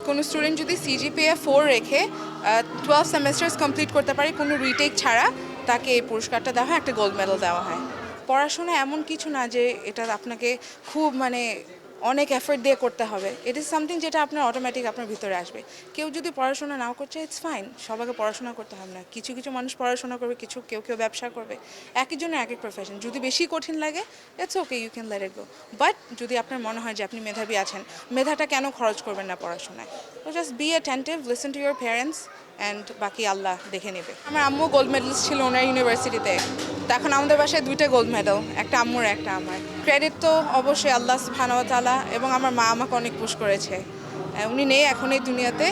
কোনো স্টুডেন্ট যদি সিজিপিএ 4 রেখে 12 সেমেস্টার্স কমপ্লিট করতে পারে কোনো রিটেক ছাড়া, তাকে এই পুরস্কারটা দেওয়া হয়, একটা গোল্ড মেডেল দেওয়া হয়। পড়াশোনা এমন কিছু না যে এটা আপনাকে খুব অনেক এফোর্ট দিয়ে করতে হবে। ইট ইজ সামথিং যেটা আপনার অটোমেটিক আপনার ভিতরে আসবে। কেউ যদি পড়াশোনা নাও করছে, ইটস ফাইন, সবাইকে পড়াশোনা করতে হবে না। কিছু কিছু মানুষ পড়াশোনা করবে, কেউ ব্যবসা করবে। একই জন্য এক এক প্রফেশন। যদি বেশি কঠিন লাগে, it's okay, you can let it go. But যদি আপনার মনে হয় যে আপনি মেধাবী আছেন, মেধাটা কেন খরচ করবেন না পড়াশোনায়? তো just be attentive, listen to your parents, and বাকি আল্লাহ দেখে নেবে। আমার আম্মু গোল্ড মেডেলিস্ট ছিল ওনার ইউনিভার্সিটিতে। তো এখন আমাদের বাসায় 2টা গোল্ড মেডেল, একটা আম্মুর একটা আমার। ক্রেডিট তো অবশ্যই আল্লাহ সুবহানাহু ওয়া তাআলা, এবং আমার মা আমাকে অনেক পুশ করেছে। উনি নেই এখন এই দুনিয়াতে,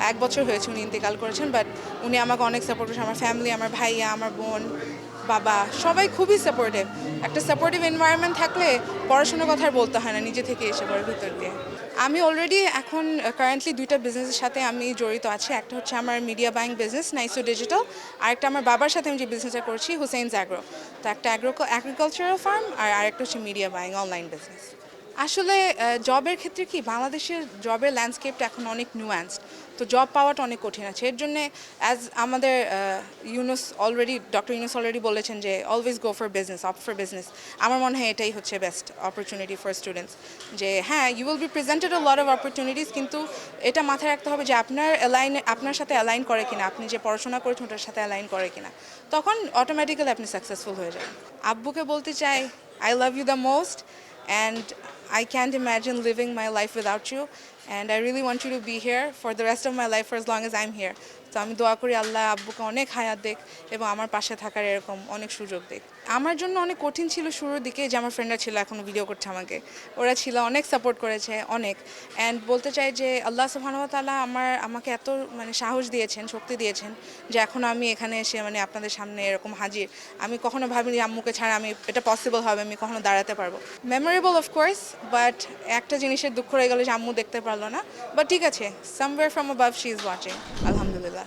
1 বছর হয়েছে উনি ইন্তেকাল করেছেন, বাট উনি আমাকে অনেক সাপোর্ট করেছে। আমার ফ্যামিলি, আমার ভাইয়া, আমার বোন, বাবা, সবাই খুবই সাপোর্টিভ। একটা সাপোর্টিভ এনভায়রনমেন্ট থাকলে পড়াশোনার কথা আর বলতে হয় না, নিজে থেকে এসে পড়ে ভিতর দিয়ে। আমি অলরেডি এখন কারেন্টলি 2টা বিজনেসের সাথে আমি জড়িত আছি। একটা হচ্ছে আমার মিডিয়া বাইং বিজনেস, নাইসো ডিজিটাল। আরেকটা আমার বাবার সাথে আমি যে বিজনেসটা করছি, হুসেইনস অ্যাগ্রো। তো একটা অ্যাগ্রিকালচারাল ফার্ম, আর আরেকটা হচ্ছে মিডিয়া বাইং অনলাইন বিজনেস। আসলে জবের ক্ষেত্রে কি, বাংলাদেশের জবের ল্যান্ডস্কেপটা এখন অনেক নিউঅ্যান্সড। তো জব পাওয়াটা অনেক কঠিন আছে। এর জন্যে আমাদের ডক্টর ইউনুস অলরেডি বলেছেন যে always go for business, opt for business. আমার মনে হয় এটাই হচ্ছে বেস্ট অপরচুনিটি ফর স্টুডেন্টস। যে হ্যাঁ, you will be presented a lot of opportunities, কিন্তু এটা মাথায় রাখতে হবে যে আপনার সাথে অ্যালাইন করে কিনা, আপনি যে পড়াশোনা করেছেন ওটার সাথে অ্যালাইন করে কিনা। তখন অটোমেটিক্যালি আপনি সাকসেসফুল হয়ে যাবেন। আব্বুকে বলতে চাই, I love you the most, and I can't imagine living my life without you, and I really want you to be here for the rest of my life, for as long as I'm here. তো আমি দোয়া করি আল্লাহ আব্বুকে অনেক হায়াত দেখ এবং আমার পাশে থাকার এরকম অনেক সুযোগ দেখ। আমার জন্য অনেক কঠিন ছিল শুরুর দিকে, যে আমার ফ্রেন্ডরা ছিল, এখনও ভিডিও করছে আমাকে, ওরা ছিল অনেক সাপোর্ট করেছে অনেক। অ্যান্ড বলতে চাই যে আল্লাহ সুবহানাহু ওয়া তাআলা আমাকে এত সাহস দিয়েছেন, শক্তি দিয়েছেন, যে এখন আমি এখানে এসে আপনাদের সামনে এরকম হাজির। আমি কখনো ভাবিনি যে আম্মুকে ছাড়া আমি এটা পসিবল হবে, আমি কখনো দাঁড়াতে পারবো। মেমোরেবল অফকোর্স, বাট একটা জিনিসের দুঃখ রয়ে গেল যে আম্মু দেখতে পারলো না। বাট ঠিক আছে, somewhere from above she is watching, আলহামদুলিল্লাহ।